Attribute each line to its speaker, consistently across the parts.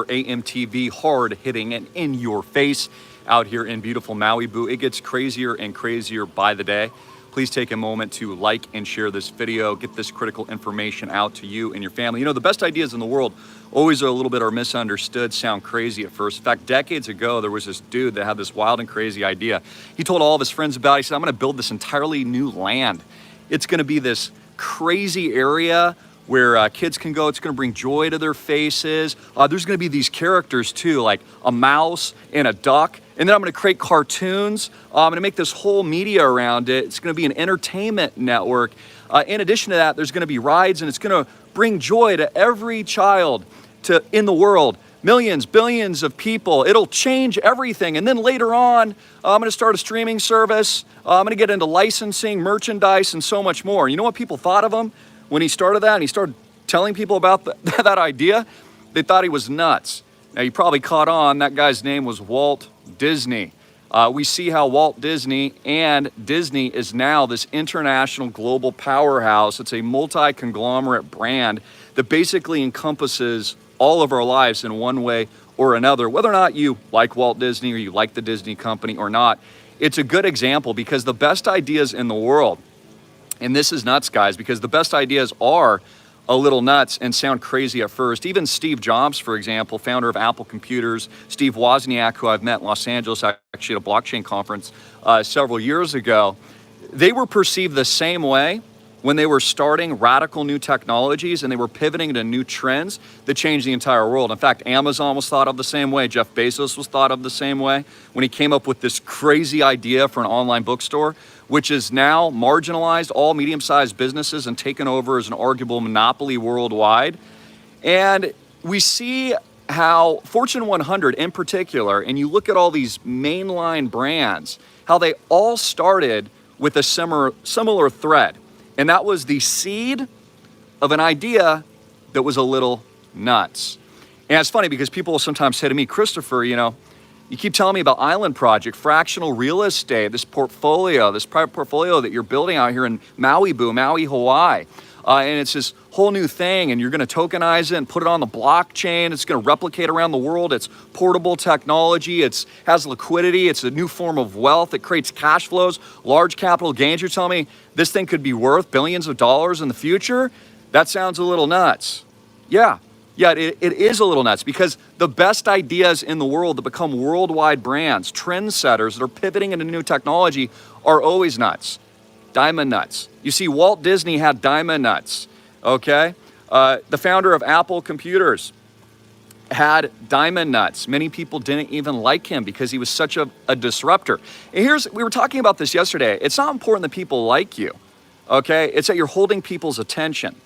Speaker 1: AMTV, hard hitting and in your face out here in beautiful Maui. Boo, it gets crazier and crazier by the day. Please take a moment to like and share this video, get this critical information out to you and your family. You know, the best ideas in the world always are a little bit are misunderstood, sound crazy at first. In fact, decades ago, there was this dude that had this wild and crazy idea. He told all of his friends about it. He said, I'm gonna build this entirely new land. It's gonna be this crazy area where kids can go. It's gonna bring joy to their faces. There's gonna be these characters too, like a mouse and a duck. And then I'm gonna create cartoons. I'm gonna make this whole media around it. It's gonna be an entertainment network. In addition to that, there's gonna be rides, and it's gonna bring joy to every child in the world. Millions, billions of people. It'll change everything. And then later on, I'm gonna start a streaming service. I'm gonna get into licensing, merchandise, and so much more. You know what people thought of him? When he started that and he started telling people about that idea, they thought he was nuts. Now, you probably caught on, that guy's name was Walt Disney. We see how Walt Disney and Disney is now this international global powerhouse. It's a multi-conglomerate brand that basically encompasses all of our lives in one way or another. Whether or not you like Walt Disney or you like the Disney company or not, it's a good example because the best ideas in the world, and this is nuts, guys, because the best ideas are a little nuts and sound crazy at first. Even Steve Jobs, for example, founder of Apple Computers, Steve Wozniak, who I've met in Los Angeles, actually at a blockchain conference several years ago, they were perceived the same way when they were starting radical new technologies and they were pivoting to new trends that changed the entire world. In fact, Amazon was thought of the same way. Jeff Bezos was thought of the same way when he came up with this crazy idea for an online bookstore, which is now marginalized all medium-sized businesses and taken over as an arguable monopoly worldwide. And we see how Fortune 100 in particular, and you look at all these mainline brands, how they all started with a similar thread. And that was the seed of an idea that was a little nuts. And it's funny because people will sometimes say to me, Christopher, you know, you keep telling me about Island Project, fractional real estate, this portfolio, this private portfolio that you're building out here in Maui, Hawaii. And it's this whole new thing, and you're gonna tokenize it and put it on the blockchain. It's gonna replicate around the world. It's portable technology. It has liquidity. It's a new form of wealth. It creates cash flows, large capital gains. You're telling me this thing could be worth billions of dollars in the future? That sounds a little nuts. Yeah, it is a little nuts because the best ideas in the world that become worldwide brands, trendsetters that are pivoting into new technology are always nuts. Diamond nuts. You see, Walt Disney had diamond nuts, okay? The founder of Apple Computers had diamond nuts. Many people didn't even like him because he was such a disruptor. And we were talking about this yesterday. It's not important that people like you, okay? It's that you're holding people's attention.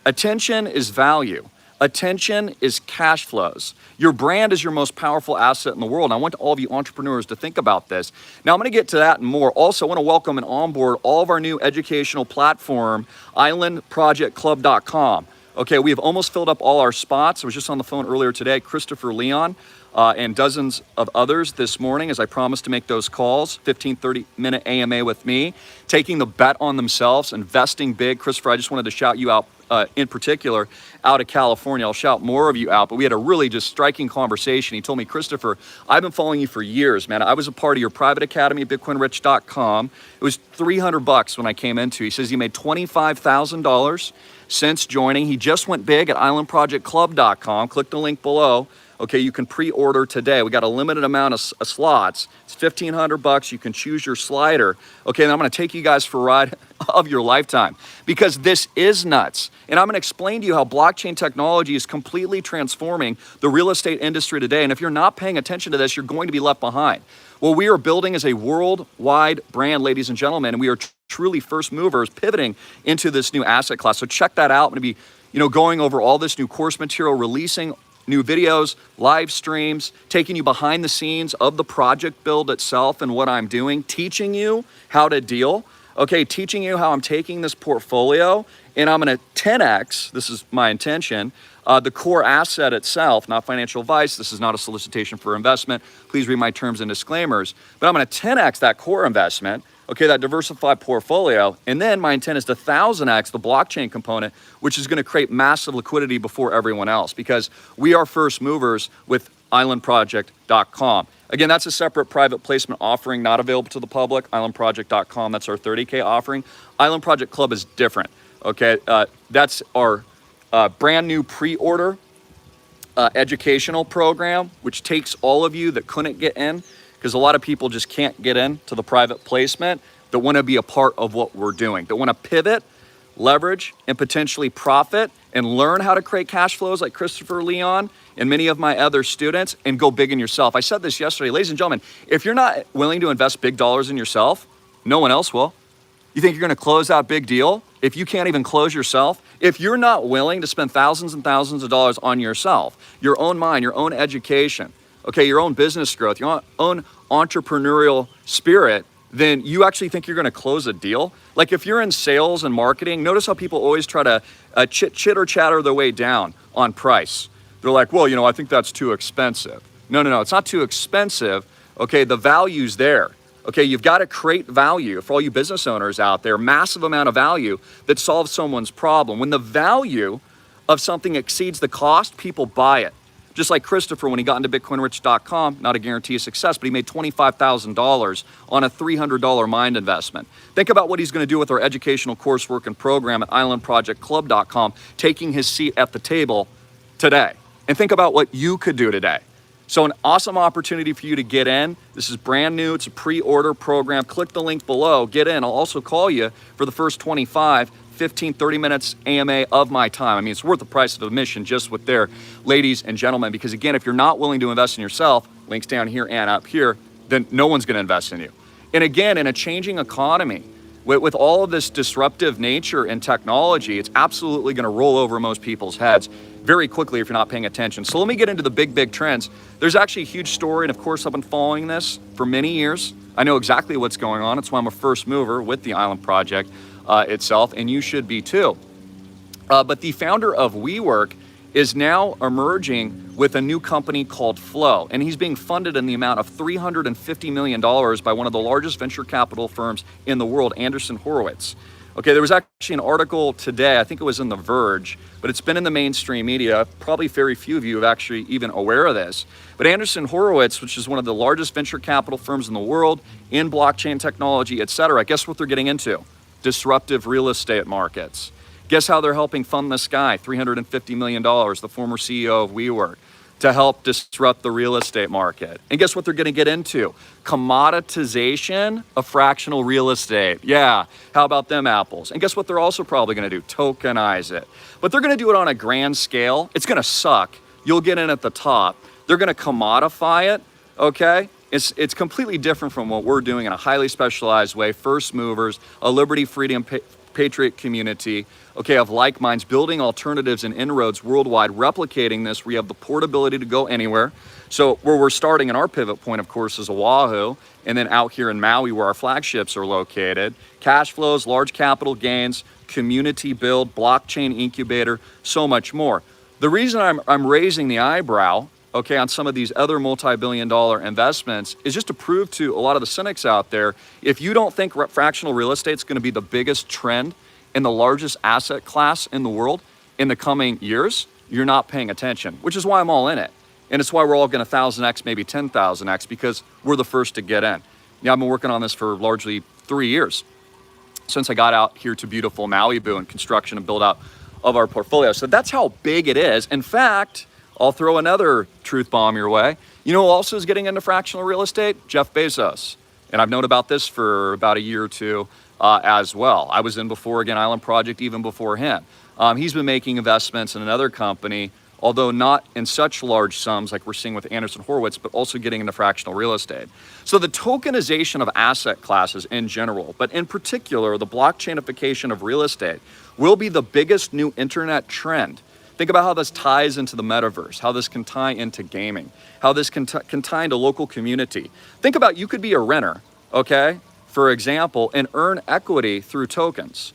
Speaker 1: Attention is value. Attention is cash flows. Your brand is your most powerful asset in the world. And I want all of you entrepreneurs to think about this. Now, I'm going to get to that and more. Also, I want to welcome and onboard all of our new educational platform, islandprojectclub.com. Okay, we have almost filled up all our spots. I was just on the phone earlier today, Christopher Leon, and dozens of others this morning as I promised to make those calls, 15, 30-minute AMA with me, taking the bet on themselves, investing big. Christopher, I just wanted to shout you out in particular out of California. I'll shout more of you out, but we had a really just striking conversation. He told me, Christopher, I've been following you for years, man. I was a part of your private academy, bitcoinrich.com. It was $300 when I came into. He says he made $25,000 since joining. He just went big at islandprojectclub.com. Click the link below. Okay, you can pre-order today. We got a limited amount of slots. It's $1,500. You can choose your slider. Okay, and I'm going to take you guys for a ride of your lifetime because this is nuts. And I'm going to explain to you how blockchain technology is completely transforming the real estate industry today. And if you're not paying attention to this, you're going to be left behind. What we are building is a worldwide brand, ladies and gentlemen, and we are truly first movers pivoting into this new asset class. So check that out. I'm going to be, going over all this new course material, releasing new videos, live streams, taking you behind the scenes of the project build itself and what I'm doing, teaching you how to deal, okay, teaching you how I'm taking this portfolio and I'm going to 10x, this is my intention, the core asset itself, not financial advice. This is not a solicitation for investment. Please read my terms and disclaimers. But I'm going to 10x that core investment. okay, that diversified portfolio. And then my intent is to 1000x the blockchain component, which is going to create massive liquidity before everyone else, because we are first movers with islandproject.com. Again, that's a separate private placement offering, not available to the public. Islandproject.com, that's our 30K offering. Island Project Club is different, okay? That's our brand new pre-order educational program, which takes all of you that couldn't get in, because a lot of people just can't get in to the private placement, that want to be a part of what we're doing, that want to pivot, leverage, and potentially profit and learn how to create cash flows like Christopher Leon and many of my other students, and go big in yourself. I said this yesterday, ladies and gentlemen, if you're not willing to invest big dollars in yourself, no one else will. You think you're going to close that big deal if you can't even close yourself? If you're not willing to spend thousands and thousands of dollars on yourself, your own mind, your own education, okay, your own business growth, your own entrepreneurial spirit, then you actually think you're going to close a deal? Like if you're in sales and marketing, notice how people always try to chitter chatter their way down on price. They're like, well, you know, I think that's too expensive. No, it's not too expensive. Okay, the value's there. Okay, you've got to create value for all you business owners out there, massive amount of value that solves someone's problem. When the value of something exceeds the cost, people buy it. Just like Christopher, when he got into BitcoinRich.com, not a guarantee of success, but he made $25,000 on a $300 mind investment. Think about what he's going to do with our educational coursework and program at islandprojectclub.com, taking his seat at the table today. And think about what you could do today. So an awesome opportunity for you to get in. This is brand new. It's a pre-order program. Click the link below. Get in. I'll also call you for the first 25, 15, 30 minutes AMA of my time. I mean, it's worth the price of admission just with there, ladies and gentlemen, because again, if you're not willing to invest in yourself, links down here and up here, then no one's going to invest in you. And again, in a changing economy, with all of this disruptive nature and technology, it's absolutely going to roll over most people's heads very quickly if you're not paying attention. So let me get into the big trends. There's actually a huge story, and of course, I've been following this for many years. I know exactly what's going on. It's why I'm a first mover with the Island Project itself, and you should be too. But the founder of WeWork is now emerging with a new company called Flow, and he's being funded in the amount of $350 million by one of the largest venture capital firms in the world, Andreessen Horowitz. Okay, there was actually an article today, I think it was in The Verge, but it's been in the mainstream media. Probably very few of you have actually even aware of this. But Andreessen Horowitz, which is one of the largest venture capital firms in the world, in blockchain technology, et cetera, guess what they're getting into? Disruptive real estate markets. Guess how they're helping fund this guy, $350 million, the former CEO of WeWork, to help disrupt the real estate market. And guess what they're going to get into? Commoditization of fractional real estate. Yeah, how about them apples? And guess what they're also probably going to do? Tokenize it. But they're going to do it on a grand scale. It's going to suck. You'll get in at the top. They're going to commodify it, okay? It's completely different from what we're doing in a highly specialized way. First movers, a liberty, freedom, patriot community, okay, of like minds, building alternatives and inroads worldwide, replicating this where you have the portability to go anywhere. So where we're starting in our pivot point, of course, is Oahu, and then out here in Maui where our flagships are located. Cash flows, large capital gains, community build, blockchain incubator, so much more. The reason I'm raising the eyebrow, okay, on some of these other multi-billion-dollar investments is just to prove to a lot of the cynics out there, if you don't think fractional real estate is going to be the biggest trend in the largest asset class in the world in the coming years, you're not paying attention, which is why I'm all in it. And it's why we're all going to 1,000x, maybe 10,000x, because we're the first to get in. Yeah, I've been working on this for largely 3 years since I got out here to beautiful Malibu and construction and build out of our portfolio. So that's how big it is. In fact, I'll throw another truth bomb your way. You know who also is getting into fractional real estate? Jeff Bezos. And I've known about this for about a year or two as well. I was in before, again, Island Project, even before him. He's been making investments in another company, although not in such large sums like we're seeing with Andreessen Horowitz, but also getting into fractional real estate. So the tokenization of asset classes in general, but in particular, the blockchainification of real estate will be the biggest new internet trend. Think about how this ties into the metaverse, how this can tie into gaming, how this can tie into local community. Think about, you could be a renter, okay, for example, and earn equity through tokens.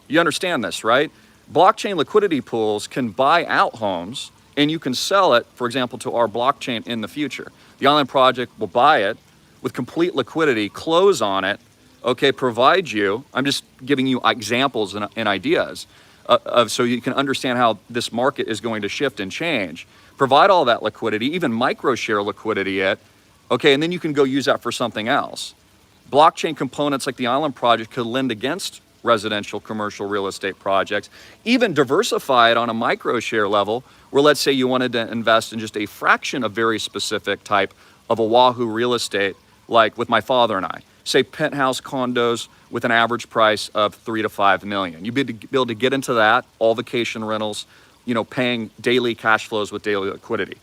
Speaker 1: You understand this, right? Blockchain liquidity pools can buy out homes and you can sell it, for example, to our blockchain in the future. The Island Project will buy it with complete liquidity, close on it, okay, provide you, I'm just giving you examples and ideas so you can understand how this market is going to shift and change. Provide all that liquidity, even micro share liquidity okay, and then you can go use that for something else. Blockchain components like the Island Project could lend against residential, commercial real estate projects, even diversify it on a micro share level, where let's say you wanted to invest in just a fraction of very specific type of Oahu real estate, like with my father and I, say penthouse condos with an average price of 3 to 5 million. You'd be able to get into that, all vacation rentals, paying daily cash flows with daily liquidity.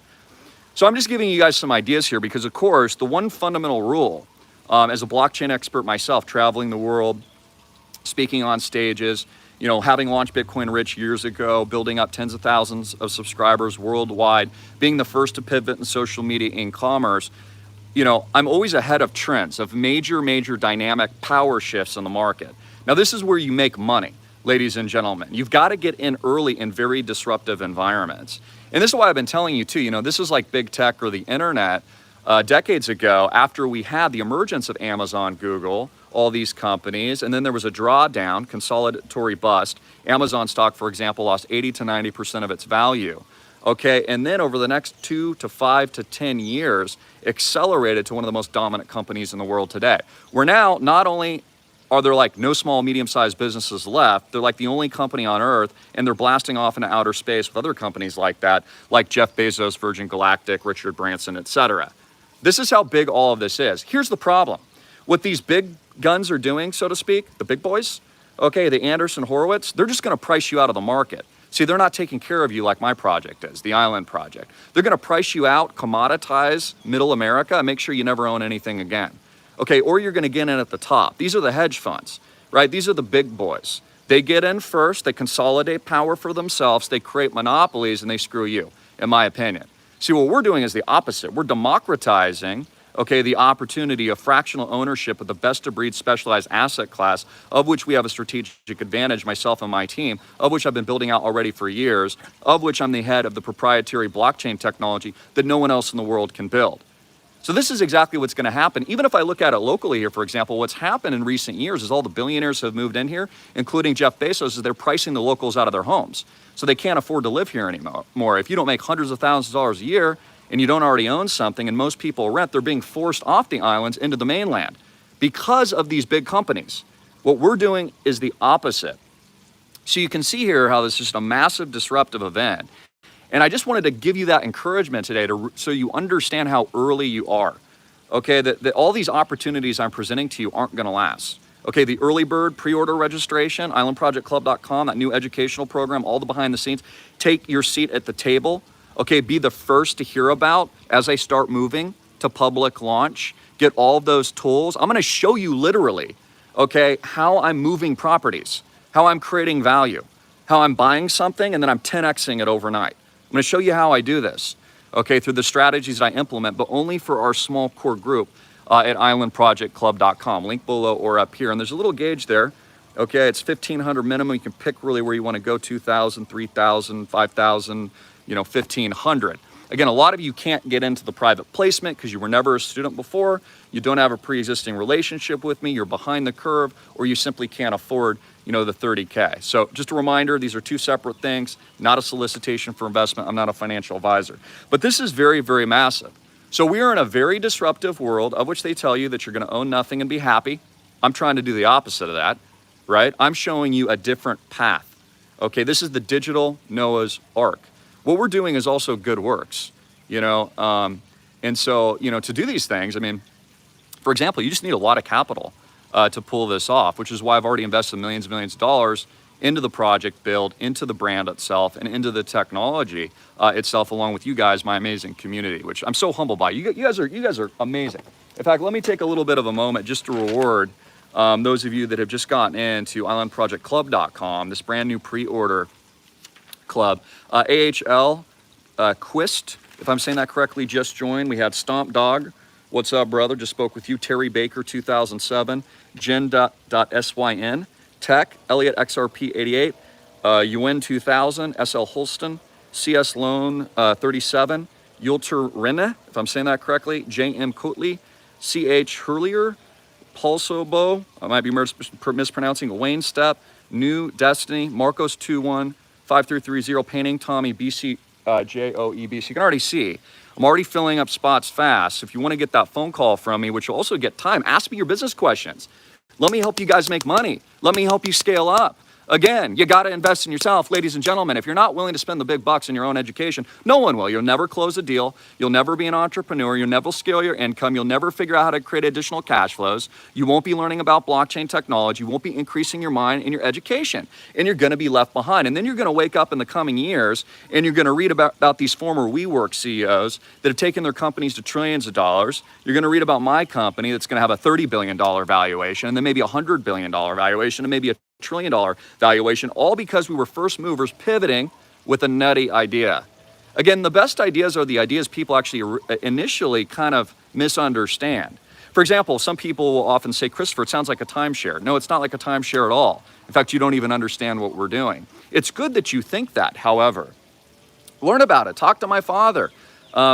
Speaker 1: So I'm just giving you guys some ideas here because, of course, the one fundamental rule, as a blockchain expert myself, traveling the world, speaking on stages, having launched Bitcoin Rich years ago, building up tens of thousands of subscribers worldwide, being the first to pivot in social media and commerce, I'm always ahead of trends, of major dynamic power shifts in the market. Now, this is where you make money, ladies and gentlemen. You've got to get in early in very disruptive environments. And this is why I've been telling you too, this is like big tech or the internet. Decades ago, after we had the emergence of Amazon, Google, all these companies, and then there was a drawdown, consolidatory bust. Amazon stock, for example, lost 80 to 90% of its value. Okay, and then over the next 2 to 5 to 10 years, accelerated to one of the most dominant companies in the world today. Where now, not only are there like no small, medium-sized businesses left, they're like the only company on earth, and they're blasting off into outer space with other companies like that, like Jeff Bezos, Virgin Galactic, Richard Branson, etc. This is how big all of this is. Here's the problem. What these big guns are doing, so to speak, the big boys, okay, the Anderson Horowitz, they're just gonna price you out of the market. See, they're not taking care of you like my project is, the Island Project. They're gonna price you out, commoditize middle America, and make sure you never own anything again. Okay, or you're gonna get in at the top. These are the hedge funds, right? These are the big boys. They get in first, they consolidate power for themselves, they create monopolies, and they screw you, in my opinion. See, what we're doing is the opposite. We're democratizing, okay, the opportunity of fractional ownership of the best-of-breed specialized asset class, of which we have a strategic advantage, myself and my team, of which I've been building out already for years, of which I'm the head of the proprietary blockchain technology that no one else in the world can build. So this is exactly what's going to happen. Even if I look at it locally here, for example, what's happened in recent years is all the billionaires have moved in here, including Jeff Bezos, is they're pricing the locals out of their homes. So they can't afford to live here anymore. If you don't make hundreds of thousands of dollars a year and you don't already own something and most people rent, they're being forced off the islands into the mainland because of these big companies. What we're doing is the opposite. So you can see here how this is just a massive disruptive event. And I just wanted to give you that encouragement today so you understand how early you are. Okay, that all these opportunities I'm presenting to you aren't gonna last. Okay, the early bird pre-order registration, islandprojectclub.com, that new educational program, all the behind the scenes, take your seat at the table. Okay, be the first to hear about as I start moving to public launch, get all of those tools. I'm gonna show you literally, okay, how I'm moving properties, how I'm creating value, how I'm buying something and then I'm 10Xing it overnight. I'm gonna show you how I do this, okay, through the strategies that I implement, but only for our small core group at islandprojectclub.com, link below or up here. And there's a little gauge there, okay, it's 1,500 minimum. You can pick really where you wanna go, 2,000, 3,000, 5,000, 1,500. Again, a lot of you can't get into the private placement because you were never a student before, you don't have a pre-existing relationship with me, you're behind the curve, or you simply can't afford the 30K. So just a reminder, these are two separate things, not a solicitation for investment. I'm not a financial advisor. But this is very, very massive. So we are in a very disruptive world of which they tell you that you're gonna own nothing and be happy. I'm trying to do the opposite of that, right? I'm showing you a different path. Okay, this is the digital Noah's Ark. What we're doing is also good works, and so, to do these things, I mean, for example, you just need a lot of capital to pull this off, which is why I've already invested millions and millions of dollars into the project build, into the brand itself, and into the technology itself, along with you guys, my amazing community, which I'm so humbled by. You guys are amazing. In fact, let me take a little bit of a moment just to reward those of you that have just gotten into islandprojectclub.com, this brand new pre-order club. AHL Quist, if I'm saying that correctly, just joined. We had Stomp Dog, what's up, brother? Just spoke with you. Terry Baker, 2007. Jen.syn. Tech, Elliot XRP 88. UN 2000. SL Holston. CS Loan 37. Yulter Renne, if I'm saying that correctly. JM Cotley. CH Hurlier. Pulsobo, I might be mispronouncing, Wayne Step, New Destiny, Marcos 215330, Painting, Tommy, BC, JOEB. So you can already see, I'm already filling up spots fast. If you want to get that phone call from me, which will also get time, ask me your business questions. Let me help you guys make money. Let me help you scale up. Again, you got to invest in yourself, ladies and gentlemen. If you're not willing to spend the big bucks in your own education, no one will. You'll never close a deal. You'll never be an entrepreneur. You'll never scale your income. You'll never figure out how to create additional cash flows. You won't be learning about blockchain technology. You won't be increasing your mind and your education. And you're going to be left behind. And then you're going to wake up in the coming years and you're going to read about these former WeWork CEOs that have taken their companies to trillions of dollars. You're going to read about my company that's going to have a $30 billion valuation, and then maybe a $100 billion valuation, and maybe a $1 trillion valuation, all because we were first movers pivoting with a nutty idea. Again, the best ideas are the ideas people actually initially kind of misunderstand. For example, some people will often say, Christopher, it sounds like a timeshare. No, it's not like a timeshare at all. In fact, you don't even understand what we're doing. It's good that you think that, however. Learn about it. Talk to my father.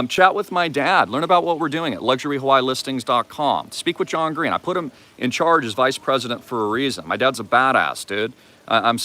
Speaker 1: Chat with my dad. Learn about what we're doing at luxuryhawaiilistings.com. Speak with John Greene. I put him in charge as vice president for a reason. My dad's a badass, dude. I'm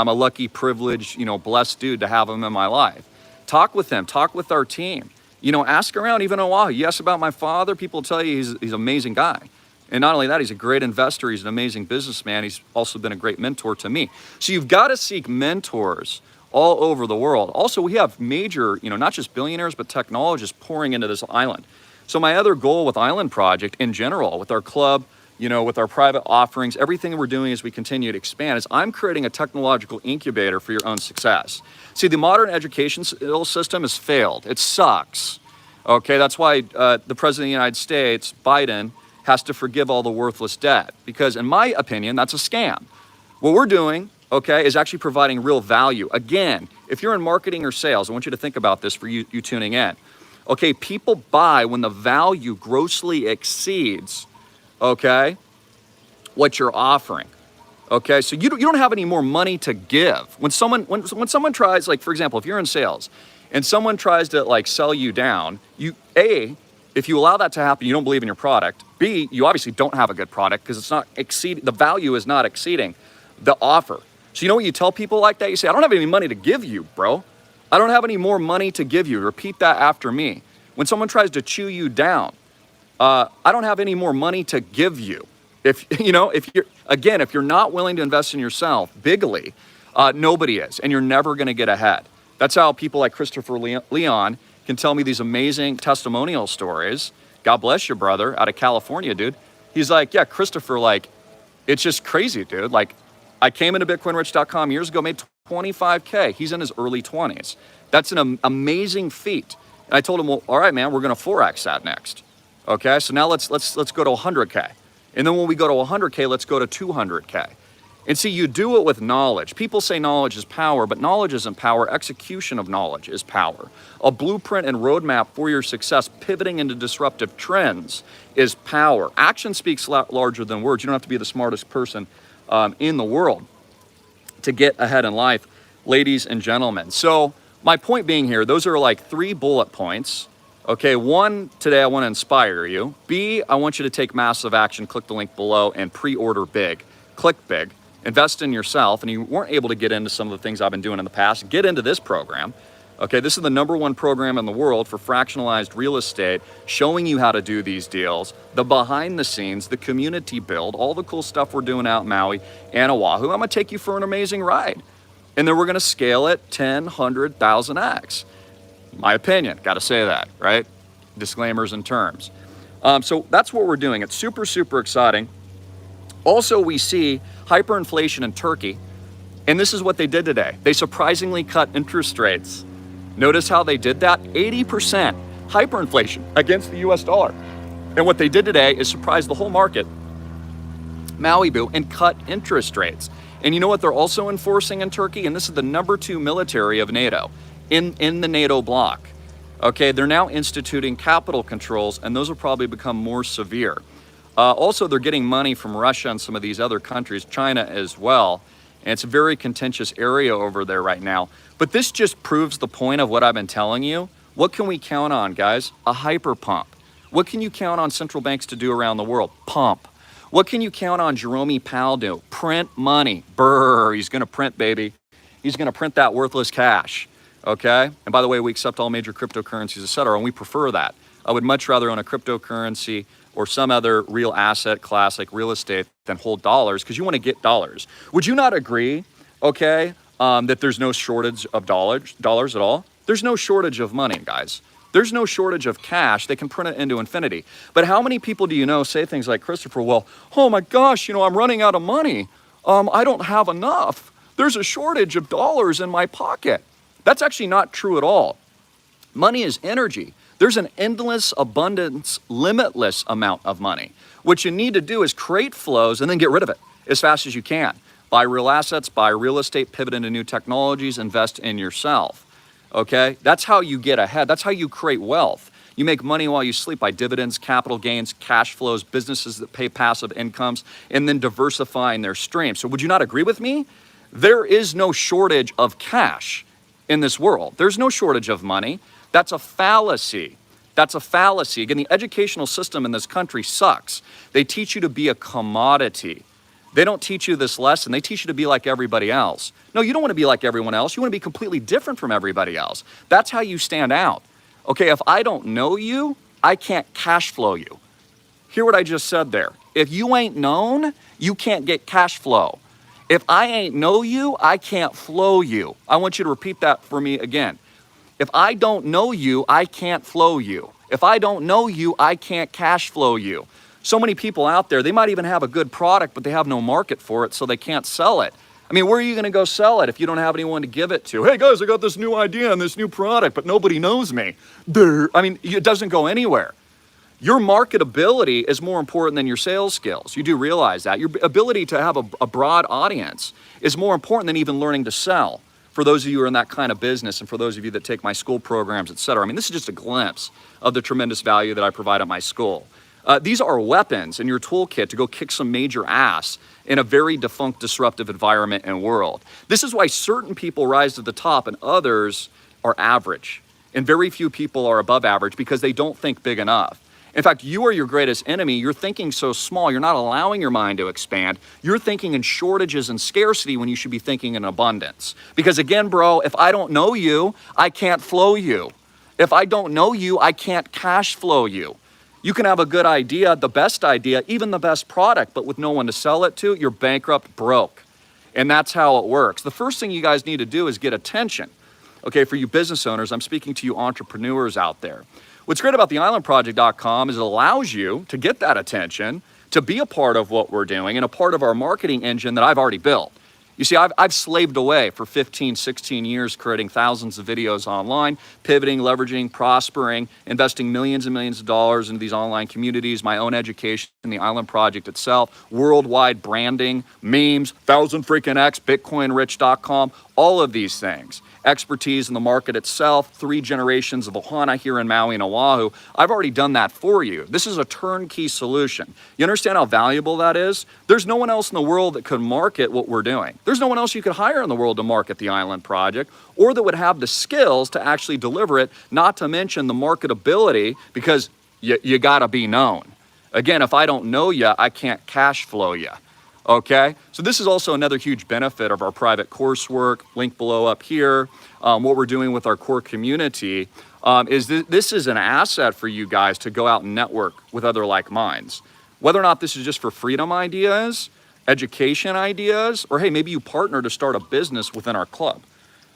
Speaker 1: a lucky, privileged, blessed dude to have him in my life. Talk with him. Talk with our team. Ask around, even Oahu. You ask about my father, people tell you he's an amazing guy. And not only that, he's a great investor. He's an amazing businessman. He's also been a great mentor to me. So you've got to seek mentors all over the world. Also, we have major, not just billionaires, but technologists pouring into this island. So my other goal with Island Project in general, with our club, with our private offerings, everything we're doing as we continue to expand is I'm creating a technological incubator for your own success. See, the modern education system has failed. It sucks. Okay, that's why the President of the United States, Biden, has to forgive all the worthless debt. Because in my opinion, that's a scam. What we're doing, okay, is actually providing real value. Again, if you're in marketing or sales, I want you to think about this for you tuning in. Okay, people buy when the value grossly exceeds, okay, what you're offering. Okay, so you don't have any more money to give. When someone tries, like for example, if you're in sales and someone tries to sell you down, if you allow that to happen, you don't believe in your product. B, you obviously don't have a good product because the value is not exceeding the offer. So you know what you tell people like that? You say, I don't have any money to give you, bro. I don't have any more money to give you. Repeat that after me. When someone tries to chew you down, I don't have any more money to give you. If you're not willing to invest in yourself bigly, nobody is, and you're never going to get ahead. That's how people like Christopher Leon can tell me these amazing testimonial stories. God bless you, brother, out of California, dude. He's like, yeah, Christopher, it's just crazy, dude. I came into BitcoinRich.com years ago, made 25K. He's in his early 20s. That's an amazing feat. And I told him, well, all right, man, we're going to Forex that next. Okay, so now let's go to 100K. And then when we go to 100K, let's go to 200K. And see, you do it with knowledge. People say knowledge is power, but knowledge isn't power. Execution of knowledge is power. A blueprint and roadmap for your success, pivoting into disruptive trends, is power. Action speaks larger than words. You don't have to be the smartest person in the world to get ahead in life, ladies and gentlemen. So my point being here, those are 3 bullet points. Okay, 1, today I want to inspire you. B, I want you to take massive action. Click the link below and pre-order big. Click big. Invest in yourself. And you weren't able to get into some of the things I've been doing in the past. Get into this program. Okay, this is the #1 program in the world for fractionalized real estate, showing you how to do these deals, the behind the scenes, the community build, all the cool stuff we're doing out in Maui and Oahu. I'm gonna take you for an amazing ride. And then we're gonna scale it 10, 100, 1,000x. My opinion, gotta say that, right? Disclaimers and terms. So that's what we're doing. It's super, super exciting. Also, we see hyperinflation in Turkey, and this is what they did today. They surprisingly cut interest rates. Notice how they did that? 80% hyperinflation against the US dollar. And what they did today is surprise the whole market, Maui Boo, and cut interest rates. And you know what they're also enforcing in Turkey? And this is the #2 military of NATO, in the NATO bloc. Okay, they're now instituting capital controls, and those will probably become more severe. Also, they're getting money from Russia and some of these other countries, China as well. And it's a very contentious area over there right now. But this just proves the point of what I've been telling you. What can we count on, guys? A hyper pump. What can you count on central banks to do around the world? Pump. What can you count on Jerome Powell to do? Print money. Brr, he's gonna print, baby. He's gonna print that worthless cash, okay? And by the way, we accept all major cryptocurrencies, et cetera, and we prefer that. I would much rather own a cryptocurrency or some other real asset class like real estate than hold dollars, because you wanna get dollars. Would you not agree, okay, that there's no shortage of dollars at all? There's no shortage of money, guys. There's no shortage of cash. They can print it into infinity. But how many people do you know say things like, Christopher, well, oh my gosh, I'm running out of money. I don't have enough. There's a shortage of dollars in my pocket. That's actually not true at all. Money is energy. There's an endless abundance, limitless amount of money. What you need to do is create flows and then get rid of it as fast as you can. Buy real assets, buy real estate, pivot into new technologies, invest in yourself. Okay, that's how you get ahead. That's how you create wealth. You make money while you sleep by dividends, capital gains, cash flows, businesses that pay passive incomes, and then diversifying their streams. So would you not agree with me? There is no shortage of cash in this world. There's no shortage of money. That's a fallacy. That's a fallacy. Again, the educational system in this country sucks. They teach you to be a commodity. They don't teach you this lesson. They teach you to be like everybody else. No, you don't want to be like everyone else. You want to be completely different from everybody else. That's how you stand out. Okay, if I don't know you, I can't cash flow you. Hear what I just said there. If you ain't known, you can't get cash flow. If I ain't know you, I can't flow you. I want you to repeat that for me again. If I don't know you, I can't flow you. If I don't know you, I can't cash flow you. So many people out there, they might even have a good product, but they have no market for it, so they can't sell it. I mean, where are you going to go sell it if you don't have anyone to give it to? Hey guys, I got this new idea and this new product, but nobody knows me. I mean, it doesn't go anywhere. Your marketability is more important than your sales skills. You do realize that. Your ability to have a broad audience is more important than even learning to sell. For those of you who are in that kind of business and for those of you that take my school programs, et cetera. I mean, this is just a glimpse of the tremendous value that I provide at my school. These are weapons in your toolkit to go kick some major ass in a very defunct, disruptive environment and world. This is why certain people rise to the top and others are average. And very few people are above average because they don't think big enough. In fact, you are your greatest enemy. You're thinking so small. You're not allowing your mind to expand. You're thinking in shortages and scarcity when you should be thinking in abundance. Because again, bro, if I don't know you, I can't flow you. If I don't know you, I can't cash flow you. You can have a good idea, the best idea, even the best product, but with no one to sell it to, you're bankrupt, broke. And that's how it works. The first thing you guys need to do is get attention. Okay, for you business owners, I'm speaking to you entrepreneurs out there. What's great about theislandproject.com is it allows you to get that attention, to be a part of what we're doing and a part of our marketing engine that I've already built. You see, I've slaved away for 15, 16 years creating thousands of videos online, pivoting, leveraging, prospering, investing millions and millions of dollars into these online communities, my own education, the Island Project itself, worldwide branding, memes, 1000 freaking X, BitcoinRich.com, all of these things. Expertise in the market itself, 3 generations of Ohana here in Maui and Oahu. I've already done that for you. This is a turnkey solution. You understand how valuable that is? There's no one else in the world that could market what we're doing. There's no one else you could hire in the world to market the Island Project or that would have the skills to actually deliver it, not to mention the marketability, because you gotta be known. Again, if I don't know you, I can't cash flow you. Okay, so this is also another huge benefit of our private coursework, link below up here. What we're doing with our core community is this is an asset for you guys to go out and network with other like minds. Whether or not this is just for freedom ideas, education ideas, or hey, maybe you partner to start a business within our club,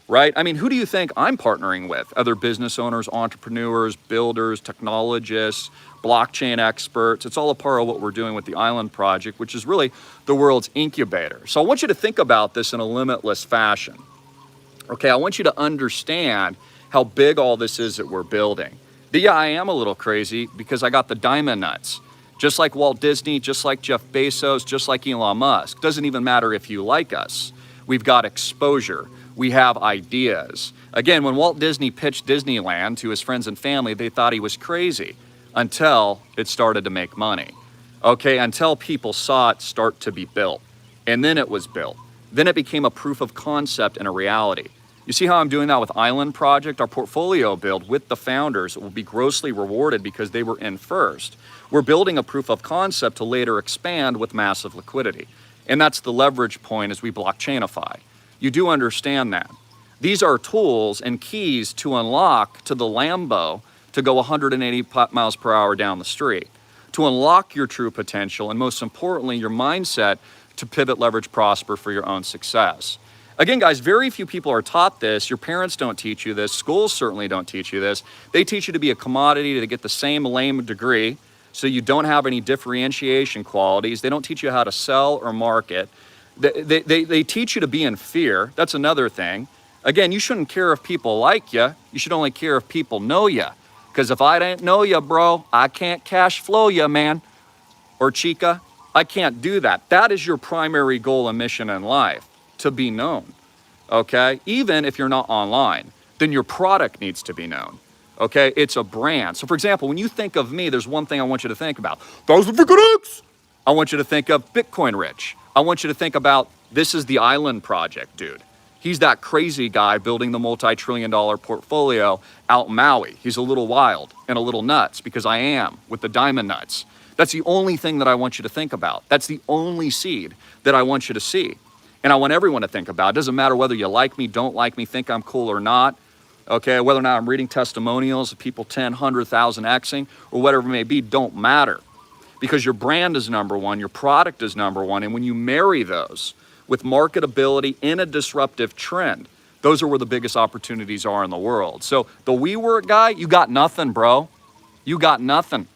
Speaker 1: right? I mean, who do you think I'm partnering with? Other business owners, entrepreneurs, builders, technologists, blockchain experts. It's all a part of what we're doing with the Island Project, which is really the world's incubator. So I want you to think about this in a limitless fashion. Okay, I want you to understand how big all this is that we're building. Yeah, I am a little crazy because I got the diamond nuts. Just like Walt Disney, just like Jeff Bezos, just like Elon Musk. Doesn't even matter if you like us. We've got exposure. We have ideas. Again, when Walt Disney pitched Disneyland to his friends and family, they thought he was crazy until it started to make money. Okay, until people saw it start to be built. And then it was built. Then it became a proof of concept and a reality. You see how I'm doing that with Island Project? Our portfolio build with the founders will be grossly rewarded because they were in first. We're building a proof of concept to later expand with massive liquidity. And that's the leverage point as we blockchainify. You do understand that. These are tools and keys to unlock to the Lambo to go 180 miles per hour down the street, to unlock your true potential, and most importantly, your mindset to pivot, leverage, prosper for your own success. Again, guys, very few people are taught this. Your parents don't teach you this. Schools certainly don't teach you this. They teach you to be a commodity, to get the same lame degree, so you don't have any differentiation qualities. They don't teach you how to sell or market. They teach you to be in fear. That's another thing. Again, you shouldn't care if people like you. You should only care if people know you. Because if I didn't know you, bro, I can't cash flow you, man. Or chica, I can't do that. That is your primary goal and mission in life, to be known, okay? Even if you're not online, then your product needs to be known, okay? It's a brand. So for example, when you think of me, there's one thing I want you to think about. Those are the X. I want you to think of Bitcoin Rich. I want you to think about, this is the Island Project, dude. He's that crazy guy building the multi-trillion-dollar portfolio out in Maui. He's a little wild and a little nuts, because I am, with the diamond nuts. That's the only thing that I want you to think about. That's the only seed that I want you to see. And I want everyone to think about. It doesn't matter whether you like me, don't like me, think I'm cool or not, okay? Whether or not I'm reading testimonials of people 10, 100,000 Xing or whatever it may be, don't matter. Because your brand is number one, your product is number one, and when you marry those with marketability in a disruptive trend, those are where the biggest opportunities are in the world. So the WeWork guy, you got nothing, bro. You got nothing,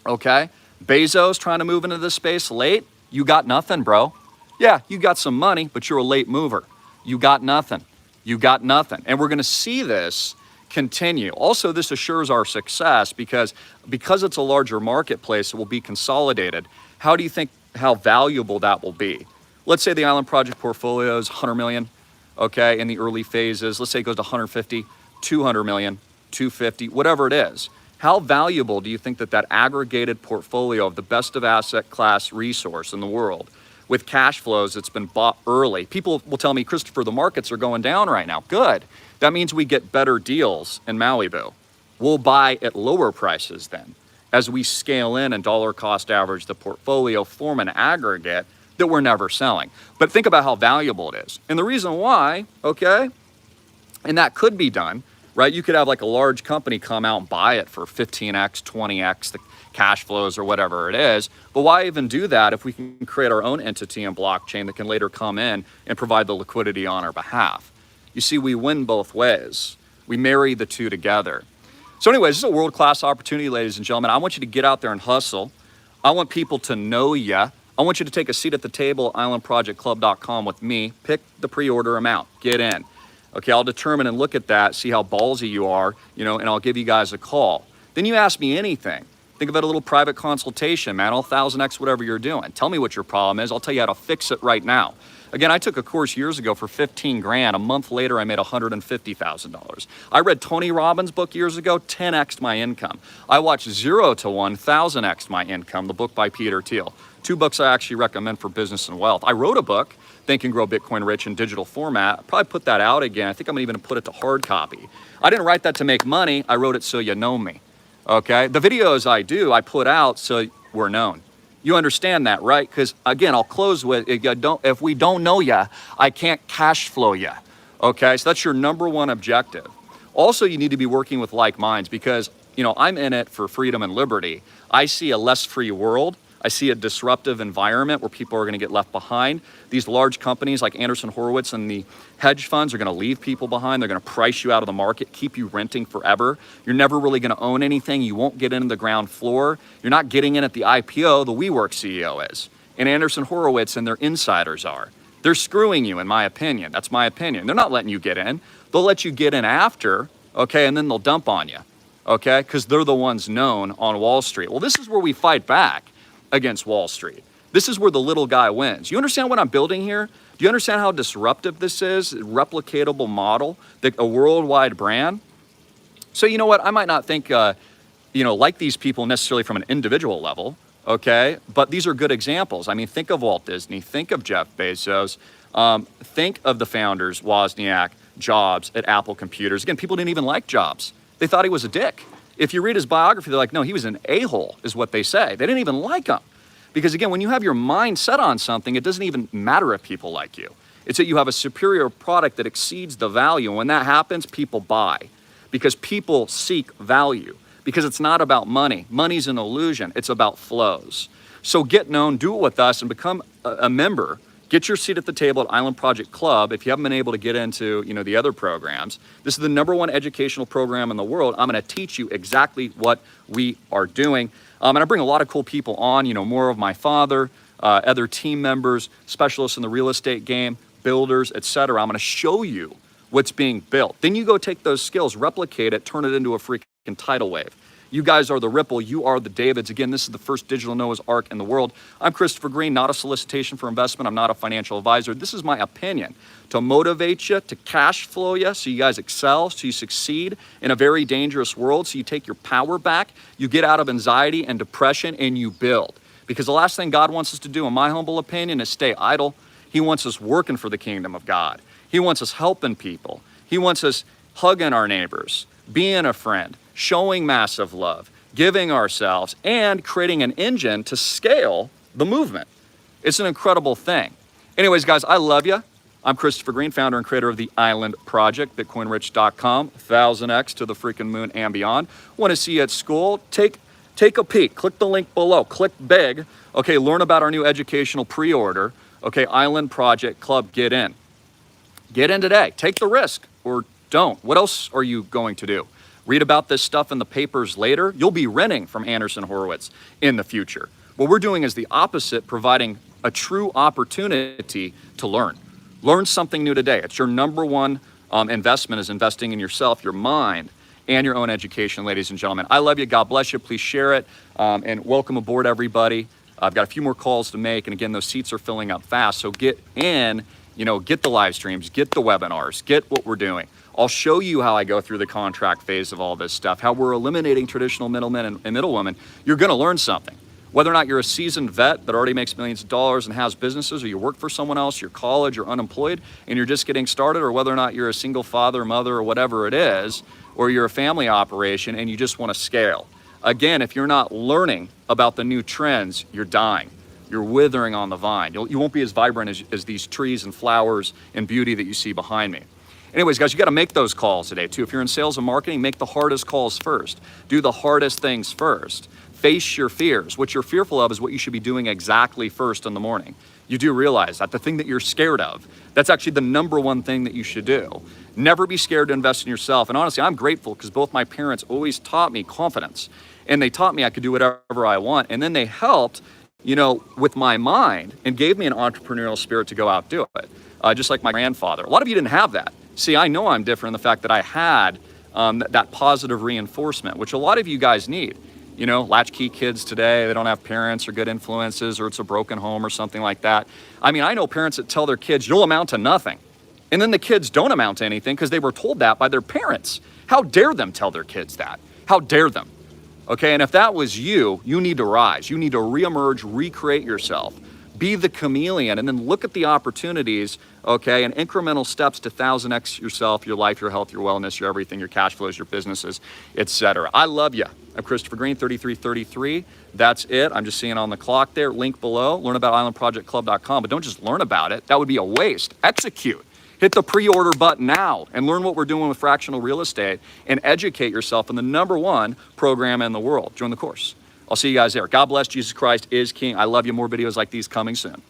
Speaker 1: okay? Bezos trying to move into this space late, you got nothing, bro. Yeah, you got some money, but you're a late mover. You got nothing. You got nothing. And we're gonna see this continue. Also, this assures our success because it's a larger marketplace, it will be consolidated. How do you think how valuable that will be? Let's say the Island Project portfolio is 100 million, okay, in the early phases. Let's say it goes to 150, 200 million, 250, whatever it is. How valuable do you think that aggregated portfolio of the best of asset class resource in the world with cash flows that's been bought early? People will tell me, Christopher, the markets are going down right now. Good. That means we get better deals in Malibu. We'll buy at lower prices then as we scale in and dollar cost average the portfolio, form an aggregate that we're never selling. But think about how valuable it is. And the reason why, okay, and that could be done, right? You could have like a large company come out and buy it for 15x, 20x the cash flows or whatever it is. But why even do that if we can create our own entity and blockchain that can later come in and provide the liquidity on our behalf? You see, we win both ways. We marry the two together. So anyways, this is a world-class opportunity, ladies and gentlemen. I want you to get out there and hustle. I want people to know ya. I want you to take a seat at the table at islandprojectclub.com with me. Pick the pre-order amount. Get in. Okay, I'll determine and look at that, see how ballsy you are, and I'll give you guys a call. Then you ask me anything. Think about a little private consultation, man, all 1000x whatever you're doing. Tell me what your problem is. I'll tell you how to fix it right now. Again, I took a course years ago for 15 grand. A month later, I made $150,000. I read Tony Robbins' book years ago, 10x'd my income. I watched 0 to 1000x'd my income, the book by Peter Thiel. 2 books I actually recommend for business and wealth. I wrote a book, Think and Grow Bitcoin Rich, in digital format. I'll probably put that out again. I think I'm even gonna put it to hard copy. I didn't write that to make money. I wrote it so you know me, okay? The videos I put out so we're known. You understand that, right? Because again, I'll close with, if we don't know ya, I can't cash flow ya, okay? So that's your number one objective. Also, you need to be working with like minds because, I'm in it for freedom and liberty. I see a less free world. I see a disruptive environment where people are going to get left behind. These large companies like Andreessen Horowitz and the hedge funds are going to leave people behind. They're going to price you out of the market, keep you renting forever. You're never really going to own anything. You won't get into the ground floor. You're not getting in at the IPO. The WeWork CEO is. And Andreessen Horowitz and their insiders are. They're screwing you, in my opinion. That's my opinion. They're not letting you get in. They'll let you get in after, okay, and then they'll dump on you, okay, because they're the ones known on Wall Street. Well, this is where we fight back against Wall Street. This is where the little guy wins. You understand what I'm building here? Do you understand how disruptive this is? A replicatable model, a worldwide brand. So you know what? I might not think, like these people necessarily from an individual level, okay? But these are good examples. I mean, think of Walt Disney, think of Jeff Bezos, think of the founders, Wozniak, jobs at Apple Computers. Again, people didn't even like Jobs. They thought he was a dick. If you read his biography, they're like, no, he was an a-hole, is what they say. They didn't even like him. Because again, when you have your mind set on something, it doesn't even matter if people like you. It's that you have a superior product that exceeds the value. And when that happens, people buy. Because people seek value. Because it's not about money. Money's an illusion. It's about flows. So get known, do it with us, and become a member. Get your seat at the table at Island Project Club. If you haven't been able to get into, the other programs, this is the #1 educational program in the world. I'm going to teach you exactly what we are doing. And I bring a lot of cool people on, more of my father, other team members, specialists in the real estate game, builders, etc. I'm going to show you what's being built. Then you go take those skills, replicate it, turn it into a freaking tidal wave. You guys are the ripple. You are the Davids. Again, this is the first digital Noah's Ark in the world. I'm Christopher Greene, not a solicitation for investment. I'm not a financial advisor. This is my opinion to motivate you, to cash flow you, so you guys excel, so you succeed in a very dangerous world, so you take your power back, you get out of anxiety and depression, and you build. Because the last thing God wants us to do, in my humble opinion, is stay idle. He wants us working for the kingdom of God. He wants us helping people. He wants us hugging our neighbors, being a friend, showing massive love, giving ourselves, and creating an engine to scale the movement. It's an incredible thing. Anyways, guys, I love you. I'm Christopher Greene, founder and creator of the Island Project, BitcoinRich.com, 1000x to the freaking moon and beyond. Want to see you at school? Take a peek. Click the link below. Click big. Okay, learn about our new educational pre-order. Okay, Island Project Club, get in. Get in today. Take the risk or don't. What else are you going to do? Read about this stuff in the papers later. You'll be renting from Anderson Horowitz in the future. What we're doing is the opposite, providing a true opportunity to learn. Learn something new today. It's your #1 investment, is investing in yourself, your mind, and your own education, ladies and gentlemen. I love you. God bless you. Please share it. And welcome aboard, everybody. I've got a few more calls to make. And again, those seats are filling up fast. So get in, get the live streams, get the webinars, get what we're doing. I'll show you how I go through the contract phase of all this stuff, how we're eliminating traditional middlemen and middlewomen. You're going to learn something. Whether or not you're a seasoned vet that already makes millions of dollars and has businesses, or you work for someone else, you're college, you're unemployed, and you're just getting started, or whether or not you're a single father, mother, or whatever it is, or you're a family operation and you just want to scale. Again, if you're not learning about the new trends, you're dying. You're withering on the vine. You won't be as vibrant as these trees and flowers and beauty that you see behind me. Anyways, guys, you got to make those calls today, too. If you're in sales and marketing, make the hardest calls first. Do the hardest things first. Face your fears. What you're fearful of is what you should be doing exactly first in the morning. You do realize that the thing that you're scared of, that's actually the #1 thing that you should do. Never be scared to invest in yourself. And honestly, I'm grateful because both my parents always taught me confidence. And they taught me I could do whatever I want. And then they helped, with my mind and gave me an entrepreneurial spirit to go out and do it. Just like my grandfather. A lot of you didn't have that. See, I know I'm different in the fact that I had that positive reinforcement, which a lot of you guys need. Latchkey kids today, they don't have parents or good influences, or it's a broken home or something like that. I mean, I know parents that tell their kids, you'll amount to nothing. And then the kids don't amount to anything because they were told that by their parents. How dare them tell their kids that? How dare them? Okay, and if that was you, you need to rise. You need to reemerge, recreate yourself. Be the chameleon, and then look at the opportunities, okay, and incremental steps to 1000x yourself, your life, your health, your wellness, your everything, your cash flows, your businesses, etc. I love you. I'm Christopher Greene, 3333. That's it. I'm just seeing on the clock there. Link below. Learn about islandprojectclub.com, but don't just learn about it. That would be a waste. Execute. Hit the pre-order button now and learn what we're doing with fractional real estate and educate yourself in the #1 program in the world. Join the course. I'll see you guys there. God bless. Jesus Christ is King. I love you. More videos like these coming soon.